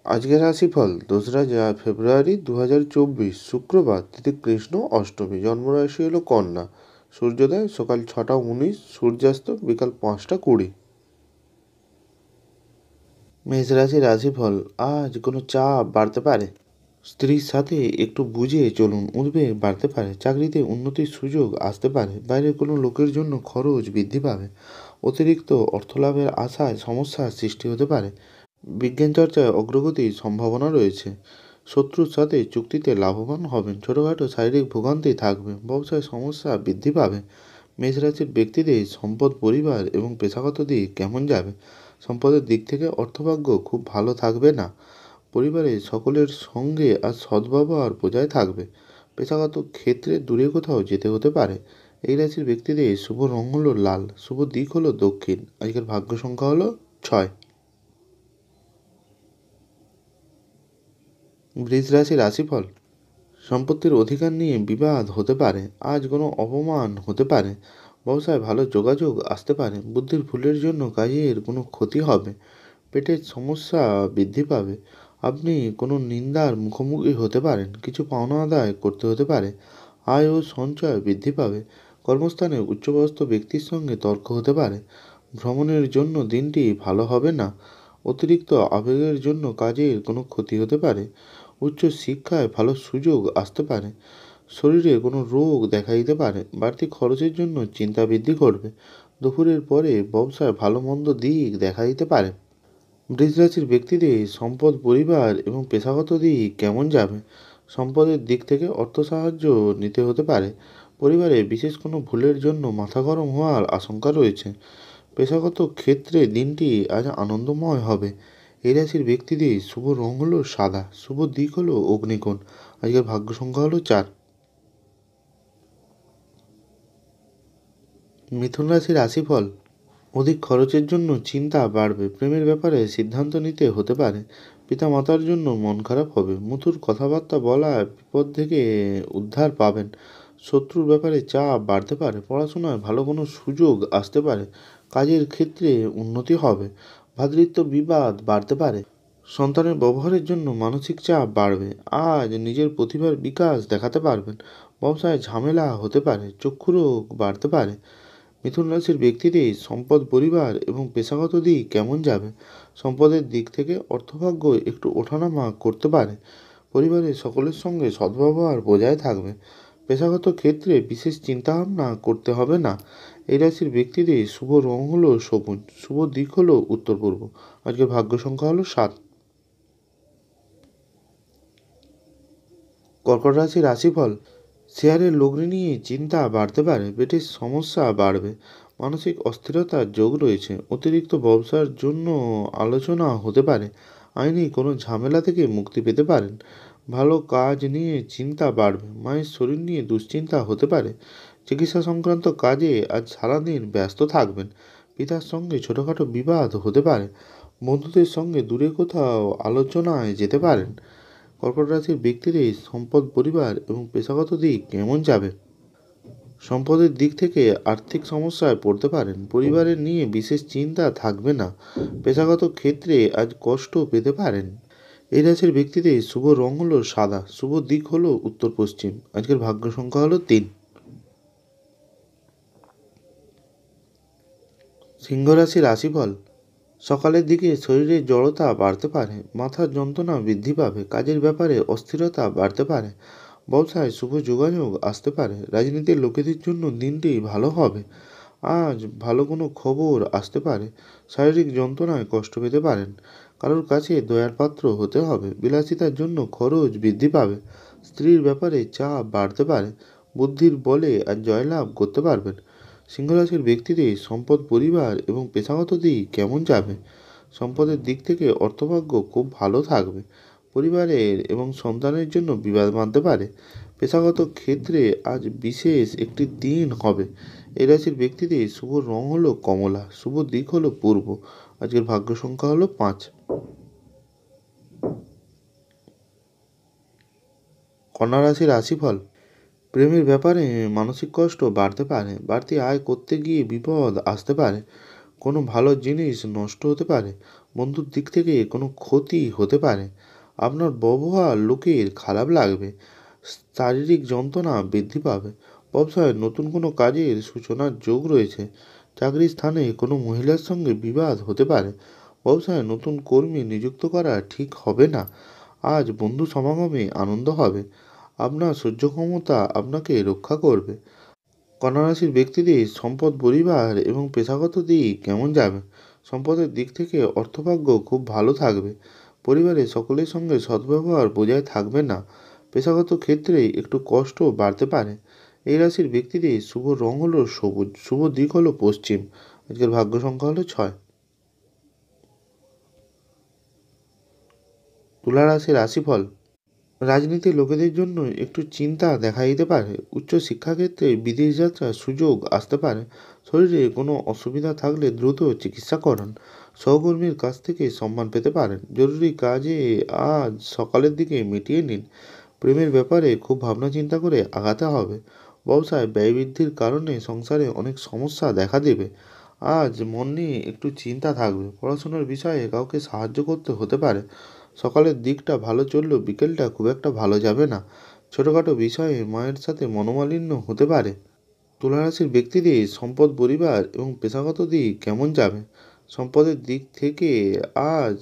আজকের রাশিফল 2রা ফেব্রুয়ারি 2024, শুক্রবার, তিথি কৃষ্ণ, অষ্টমী, জন্মরাশি হলো কন্যা, সূর্যোদয় সকাল 6টা 19, সূর্যাস্ত বিকাল 5টা 20। মেষ রাশির রাশিফল, আজ কোনো চাপ বাড়তে পারে, স্ত্রীর সাথে একটু বুঝে চলুন, উদ্বেগ বাড়তে পারে, চাকরিতে উন্নতির সুযোগ আসতে পারে, বাইরের কোনো লোকের জন্য খরচ বৃদ্ধি পাবে, অতিরিক্ত অর্থলাভের আশায় সমস্যার সৃষ্টি হতে পারে, বিজ্ঞান চর্চায় অগ্রগতির সম্ভাবনা রয়েছে, শত্রুর সাথে চুক্তিতে লাভবান হবেন, ছোটোখাটো শারীরিক ভোগান্তি থাকবে, ব্যবসায় সমস্যা বৃদ্ধি পাবে। মেষ রাশির ব্যক্তিদের সম্পদ, পরিবার এবং পেশাগত দিক কেমন যাবে? সম্পদের দিক থেকে অর্থভাগ্য খুব ভালো থাকবে না। পরিবারের সকলের সঙ্গে আর সদ্ব্যবহার বজায় থাকবে। পেশাগত ক্ষেত্রে দূরে কোথাও যেতে হতে পারে। এই রাশির ব্যক্তিদের শুভ রং হলো লাল, শুভ দিক হলো দক্ষিণ, আজকের ভাগ্য সংখ্যা হলো 6। বৃষ রাশির রাশিফল, সম্পত্তির অধিকার নিয়ে বিবাদ হতে পারে, আজ কোনো অপমান হতে পারে, ব্যবসায় ভালো যোগাযোগ আসতে পারে, বুদ্ধির ভুলের জন্য কাজের কোনো ক্ষতি হবে, পেটের সমস্যা বৃদ্ধি পাবে, আপনি কোনো নিন্দার মুখোমুখি হতে পারেন, কিছু পাওনা আদায় করতে হতে পারে, আয় ও সঞ্চয় বৃদ্ধি পাবে, কর্মস্থানে উচ্চপদস্থ ব্যক্তির সঙ্গে তর্ক হতে পারে, ভ্রমণের জন্য দিনটি ভালো হবে না, অতিরিক্ত আবেগের জন্য কাজের কোনো ক্ষতি হতে পারে, উচ্চ শিক্ষায় ভালো সুযোগ আসতে পারে, শরীরে কোনো রোগ দেখা দিতে পারে, বাড়তি খরচের জন্য চিন্তা বৃদ্ধি করবে, দুপুরের পরে ব্যবসায় ভালো মন্দ দিক দেখা দিতে পারে। বৃষ রাশির ব্যক্তিদের সম্পদ, পরিবার এবং পেশাগত দিক কেমন যাবে? সম্পদের দিক থেকে অর্থ সাহায্য নিতে হতে পারে, পরিবারে বিশেষ কোনো ভুলের জন্য মাথা গরম হওয়ার আশঙ্কা রয়েছে, পেশাগত ক্ষেত্রে দিনটি আজ আনন্দময় হবে। এই রাশির ব্যক্তিদের শুভ রং হলো সাদা, শুভ দিক হলো অগ্নিকোণ, আজকের ভাগ্য সংখ্যা হলো 4। মিথুন রাশির রাশিফল, অধিক খরচের জন্য চিন্তা বাড়বে, প্রেমের ব্যাপারে সিদ্ধান্ত নিতে হতে পারে, পিতা মাতার জন্য মন খারাপ হবে, মধুর কথাবার্তা বলা বিপদ থেকে উদ্ধার পাবেন, শত্রুর ব্যাপারে চাপ বাড়তে পারে, পড়াশোনায় ভালো কোনো সুযোগ আসতে পারে, কাজের ক্ষেত্রে উন্নতি হবে, ভ্রাতৃত্ব বিবাদ বাড়তে পারে, সন্তানের ব্যবহারের জন্য মানসিক চাপ বাড়বে, আজ নিজের প্রতিভার বিকাশ দেখাতে পারবেন, ব্যবসায় ঝামেলা হতে পারে, চক্ষুরোগ বাড়তে পারে। মিথুন রাশির ব্যক্তিদের সম্পদ, পরিবার এবং পেশাগত দিক কেমন যাবে? সম্পদের দিক থেকে অর্থভাগ্য একটু ওঠানামা করতে পারে, পরিবারের সকলের সঙ্গে সদ্ব্যবহার বজায় থাকবে, পেশাগত ক্ষেত্রে বিশেষ চিন্তাভাবনা করতে হবে না। এই রাশির ব্যক্তিদের শুভ রং হলো সবুজ, শুভ দিক হলো উত্তর পূর্ব, আজকের ভাগ্য সংখ্যা হলো 7। কর্কট রাশির রাশিফল, শেয়ারের লগ্নি নিয়ে চিন্তা বাড়তে পারে, পেটের সমস্যা বাড়বে, মানসিক অস্থিরতার যোগ রয়েছে, অতিরিক্ত ব্যবসার জন্য আলোচনা হতে পারে, আইনি কোনো ঝামেলা থেকে মুক্তি পেতে পারেন, ভালো কাজ নিয়ে চিন্তা বাড়বে, মায়ের শরীর নিয়ে দুশ্চিন্তা হতে পারে, চিকিৎসা সংক্রান্ত কাজে আজ সারাদিন ব্যস্ত থাকবেন, পিতার সঙ্গে ছোটোখাটো বিবাদ হতে পারে, বন্ধুদের সঙ্গে দূরে কোথাও আলোচনায় যেতে পারেন। কর্কট রাশির ব্যক্তিদের সম্পদ, পরিবার এবং পেশাগত দিক কেমন যাবে? সম্পদের দিক থেকে আর্থিক সমস্যায় পড়তে পারেন, পরিবারের নিয়ে বিশেষ চিন্তা থাকবে না, পেশাগত ক্ষেত্রে আজ কষ্ট পেতে পারেন। এই রাশির ব্যক্তিদের শুভ রং হলো সাদা, শুভ দিক হলো উত্তর পশ্চিম, আজকের ভাগ্য সংখ্যা হলো 3। সিংহ রাশির রাশিফল, সকালের দিকে শরীরে জড়তা বাড়তে পারে, মাথার যন্ত্রণা বৃদ্ধি পাবে, কাজের ব্যাপারে অস্থিরতা বাড়তে পারে, ব্যবসায় শুভ যোগাযোগ আসতে পারে, রাজনীতির লোকেদের জন্য দিনটি ভালো হবে, আজ ভালো কোনো খবর আসতে পারে, শারীরিক যন্ত্রণায় কষ্ট পেতে পারেন, কারোর কাছে দয়ার পাত্র হতে হবে, বিলাসিতার জন্য খরচ বৃদ্ধি পাবে, স্ত্রীর ব্যাপারে চাপ বাড়তে পারে, বুদ্ধির বলে আজ জয়লাভ করতে পারবেন। সিংহরাশির ব্যক্তিদের সম্পদ, পরিবার এবং পেশাগত দিক কেমন যাবে? সম্পদের দিক থেকে অর্থভাগ্য খুব ভালো থাকবে, পরিবারের এবং সন্তানের জন্য বিবাদ বাঁধতে পারে, পেশাগত ক্ষেত্রে আজ বিশেষ একটি দিন হবে। এই রাশির ব্যক্তিদের শুভ রং হলো কমলা, শুভ দিক হলো পূর্ব, আজকের ভাগ্য সংখ্যা হলো 5। কন্যা রাশির রাশিফল, প্রেমের ব্যাপারে মানসিক কষ্ট বাড়তে পারে, বাড়তি আয় করতে গিয়ে বিপদ আসতে পারে, কোনো ভালো জিনিস নষ্ট হতে পারে, বন্ধুর দিক থেকে কোনো ক্ষতি হতে পারে। আপনার ব্যবহার লোকের খারাপ লাগবে। শারীরিক যন্ত্রণা বৃদ্ধি পাবে। ব্যবসায় নতুন কোনো কাজের সূচনার যোগ রয়েছে। চাকরির স্থানে কোনো মহিলার সঙ্গে বিবাদ হতে পারে। ব্যবসায় নতুন কর্মী নিযুক্ত করা ঠিক হবে না। আজ বন্ধু সমাগমে আনন্দ হবে। আপনার সহ্য ক্ষমতা আপনাকে রক্ষা করবে। কন্যা রাশির ব্যক্তিদের সম্পদ, পরিবার এবং পেশাগত দিক কেমন যাবে? সম্পদের দিক থেকে অর্থভাগ্য খুব ভালো থাকবে। পরিবারের সকলের সঙ্গে সদ্ব্যবহার বজায় থাকবে না। পেশাগত ক্ষেত্রে একটু কষ্ট বাড়তে পারে। এই রাশির ব্যক্তিদের শুভ রং হলো সবুজ, শুভ দিক হলো পশ্চিম। আজকের ভাগ্য সংখ্যা হলো 6। তুলা রাশির রাশিফল। রাজনীতির লোকেদের জন্য একটু চিন্তা দেখা দিতে পারে। উচ্চ শিক্ষাক্ষেত্রে বিদেশ যাত্রার সুযোগ আসতে পারে। শরীরে কোনো অসুবিধা থাকলে দ্রুত চিকিৎসা করান। সহকর্মীর কাছ থেকে সম্মান পেতে পারেন। জরুরি কাজে আজ সকালের দিকে মিটিয়ে নিন। প্রেমের ব্যাপারে খুব ভাবনা চিন্তা করে আগাতে হবে। ব্যবসায় ব্যয় বৃদ্ধির কারণে সংসারে অনেক সমস্যা দেখা দেবে। আজ মন নিয়ে একটু চিন্তা থাকবে। পড়াশোনার বিষয়ে কাউকে সাহায্য করতে হতে পারে। সকালের দিকটা ভালো চললেও বিকেলটা খুব একটা ভালো যাবে না। ছোটোখাটো বিষয়ে মায়ের সাথে মনোমালিন্য হতে পারে। তুলারাশির ব্যক্তিদের সম্পদ, পরিবার এবং পেশাগত দিক কেমন যাবে? সম্পদের দিক থেকে আজ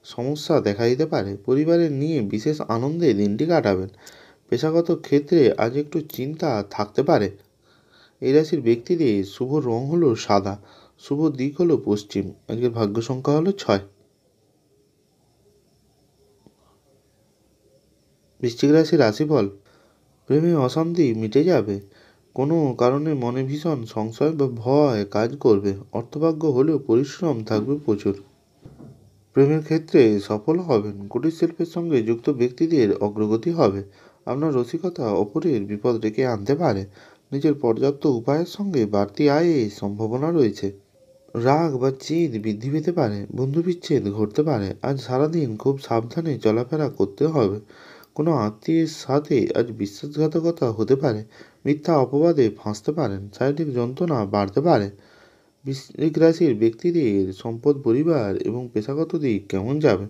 সমস্যা দেখা দিতে পারে। পরিবারের নিয়ে বিশেষ আনন্দে দিনটি কাটাবেন। পেশাগত ক্ষেত্রে আজ একটু চিন্তা থাকতে পারে। এই রাশির ব্যক্তিদের শুভ রং হলো সাদা, শুভ দিক হলো পশ্চিম। আজকের ভাগ্য সংখ্যা হলো 6। বৃশ্চিক রাশির রাশিফল। প্রেমে অশান্তি মিটে যাবে। কোনো কারণে মনে ভীষণ সংশয় বা ভয় কাজ করবে। অর্থভাগ্য হলেও পরিশ্রম থাকবে প্রচুর। প্রেমের ক্ষেত্রে সফল হবেন। কুটির শিল্পের সঙ্গে যুক্ত ব্যক্তিদের অগ্রগতি হবে। আপনার রসিকতা অপরের বিপদ ডেকে আনতে পারে। নিজের পর্যাপ্ত উপায়ের সঙ্গে বাড়তি আয়ের সম্ভাবনা রয়েছে। রাগ বা জেদ বৃদ্ধি পেতে পারে। বন্ধু বিচ্ছেদ ঘটতে পারে। আজ সারাদিন খুব সাবধানে চলাফেরা করতে হবে। কোনো আত্মীয়ের সাথে আজ বিশ্বাসঘাতকতা হতে পারে। মিথ্যা অপবাদে ফাঁসতে পারেন। শারীরিক যন্ত্রণা বাড়তে পারে। বৃশ্চিক রাশির ব্যক্তিদের সম্পদ, পরিবার এবং পেশাগত দিক কেমন যাবে?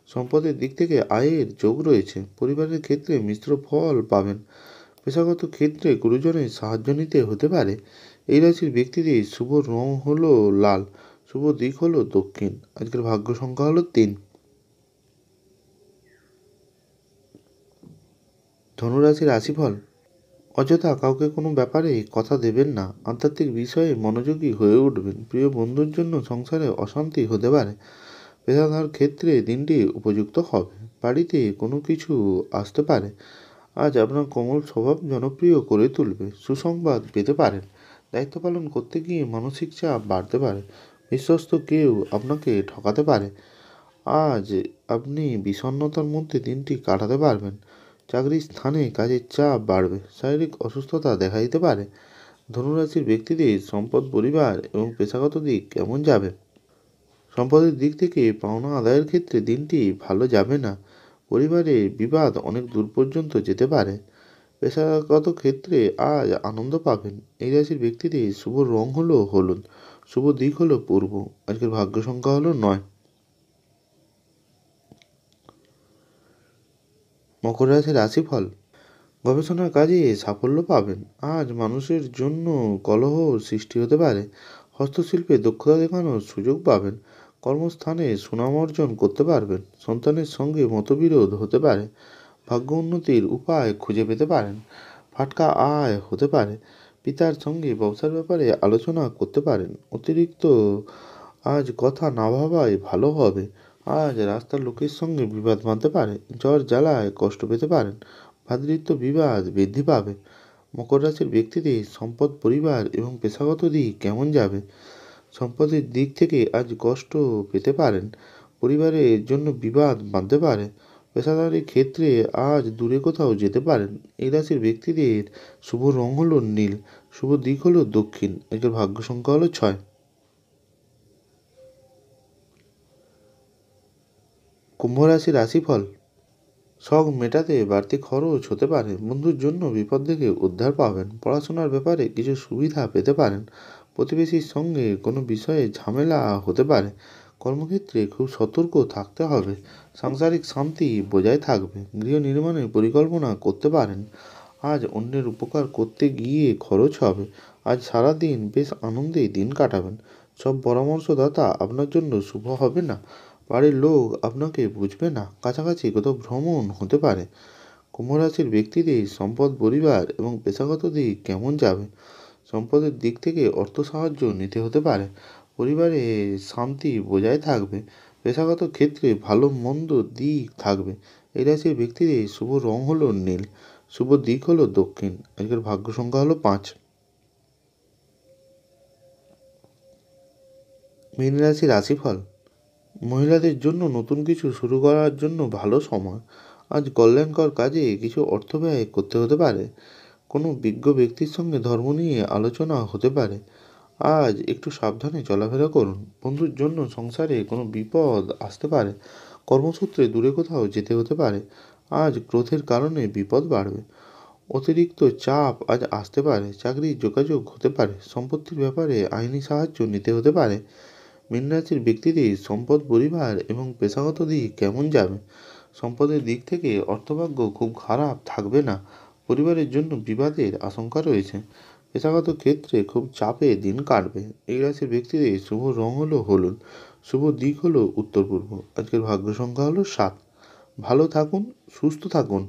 সম্পদের দিক থেকে আয়ের যোগ রয়েছে। পরিবারের ক্ষেত্রে মিশ্র ফল পাবেন। পেশাগত ক্ষেত্রে গুরুজনের সাহায্য নিতে হতে পারে। এই রাশির ব্যক্তিদের শুভ রং হলো লাল, শুভ দিক হলো দক্ষিণ। আজকের ভাগ্য সংখ্যা হলো 3। ধনুরাশির রাশিফল। অযথা কাউকে কোনো ব্যাপারে কথা দেবেন না। আধ্যাত্মিক বিষয়ে মনোযোগী হয়ে উঠবেন। প্রিয় বন্ধুর জন্য সংসারে অশান্তি হতে পারে। পেশাদার ক্ষেত্রে দিনটি উপযুক্ত হবে। বাড়িতে কোনো কিছু আসতে পারে। আজ আপনার কোমল স্বভাব জনপ্রিয় করে তুলবে। সুসংবাদ পেতে পারেন। দায়িত্ব পালন করতে গিয়ে মানসিক চাপ বাড়তে পারে। বিশ্বস্ত কেউ আপনাকে ঠকাতে পারে। আজ আপনি বিষণ্ণতার মধ্যে দিনটি কাটাতে পারবেন। চাকরির স্থানে কাজের চাপ বাড়বে। শারীরিক অসুস্থতা দেখা দিতে পারে। ধনুরাশির ব্যক্তিদের সম্পদ, পরিবার এবং পেশাগত দিক কেমন যাবে? সম্পদের দিক থেকে পাওনা আদায়ের ক্ষেত্রে দিনটি ভালো যাবে না। পরিবারে বিবাদ অনেক দূর পর্যন্ত যেতে পারে। পেশাগত ক্ষেত্রে আজ আনন্দ পাবেন। এই রাশির ব্যক্তিদের শুভ রং হলো হলুদ, শুভ দিক হলো পূর্ব। আজকের ভাগ্য সংখ্যা হলো 9। মকর রাশির রাশিফল। গবেষণার কাজে সাফল্য পাবেন। আজ মানুষের জন্য কলহ সৃষ্টি হতে পারে। হস্তশিল্পে দক্ষতা দেখানোর সুযোগ পাবেন। কর্মস্থানে সুনাম অর্জন করতে পারবেন। সন্তানের সঙ্গে মতবিরোধ হতে পারে। ভাগ্য উন্নতির উপায় খুঁজে পেতে পারেন। ফাটকা আয় হতে পারে। পিতার সঙ্গে ব্যবসার ব্যাপারে আলোচনা করতে পারেন। অতিরিক্ত আজ কথা না ভাবাই ভালো হবে। আজ রাস্তার লোকের সঙ্গে বিবাদ বাঁধতে পারে। জ্বর জ্বালায় কষ্ট পেতে পারেন। ভ্রাতৃত্ব বিবাদ বৃদ্ধি পাবে। মকর রাশির ব্যক্তিদের সম্পদ, পরিবার এবং পেশাগত দিক কেমন যাবে? সম্পদের দিক থেকে আজ কষ্ট পেতে পারেন। পরিবারের জন্য বিবাদ বাঁধতে পারে। পেশাদারি ক্ষেত্রে আজ দূরে কোথাও যেতে পারেন। এই রাশির ব্যক্তিদের শুভ রং হলো নীল, শুভ দিক হলো দক্ষিণ। এদের ভাগ্য সংখ্যা হলো 6। কুম্ভ রাশির রাশিফল। শখ মেটাতে বাড়তি খরচ হতে পারে। বন্ধুর জন্য বিপদ থেকে উদ্ধার পাবেন। পড়াশোনার ব্যাপারে কিছু সুবিধা পেতে পারেন। প্রতিবেশীর সঙ্গে কোনো বিষয়ে ঝামেলা হতে পারে। কর্মক্ষেত্রে খুব সতর্ক থাকতে হবে। সাংসারিক শান্তি বজায় থাকবে। গৃহ নির্মাণের পরিকল্পনা করতে পারেন। আজ অন্যের উপকার করতে গিয়ে খরচ হবে। আজ সারাদিন বেশ আনন্দেই দিন কাটাবেন। সব পরামর্শদাতা আপনার জন্য শুভ হবে না। বাড়ির লোক আপনাকে বুঝবে না। কাছাকাছি কোথাও ভ্রমণ হতে পারে। কুম্ভ রাশির ব্যক্তিদের সম্পদ, পরিবার এবং পেশাগত দিক কেমন যাবে? সম্পদের দিক থেকে অর্থ সাহায্য নিতে হতে পারে। পরিবারে শান্তি বজায় থাকবে। পেশাগত ক্ষেত্রে ভালো মন্দ দিক থাকবে। এই রাশির ব্যক্তিদের শুভ রং হলো নীল। শুভ দিক হলো দক্ষিণ। আজকের ভাগ্য সংখ্যা হলো 5। মীন রাশি রাশিফল। মহিলাদের জন্য নতুন কিছু শুরু করার জন্য ভালো সময়। আজ কল্যাণকর কাজে কিছু অর্থ ব্যয় করতে হতে পারে। কোনো বিজ্ঞ ব্যক্তির সঙ্গে ধর্ম নিয়ে আলোচনা হতে পারে। আজ একটু সাবধানে চলাফেরা করুন। বন্ধুর জন্য সংসারে কোনো বিপদ আসতে পারে। কর্মসূত্রে দূরে কোথাও যেতে হতে পারে। আজ ক্রোধের কারণে বিপদ বাড়বে। অতিরিক্ত চাপ আজ আসতে পারে। চাকরির যোগাযোগ হতে পারে। সম্পত্তির ব্যাপারে আইনি সাহায্য নিতে হতে পারে। মীন রাশির ব্যক্তিদের সম্পদ, পরিবার এবং পেশাগত দিক কেমন যাবে? সম্পদের দিক থেকে অর্থভাগ্য খুব খারাপ থাকবে না। পরিবারের জন্য বিবাদের আশঙ্কা রয়েছে। পেশাগত ক্ষেত্রে খুব চাপে দিন কাটবে। এই রাশির ব্যক্তিদের শুভ রং হলো হলুদ। শুভ দিক হলো উত্তর পূর্ব। আজকের ভাগ্য সংখ্যা হলো 7। ভালো থাকুন, সুস্থ থাকুন।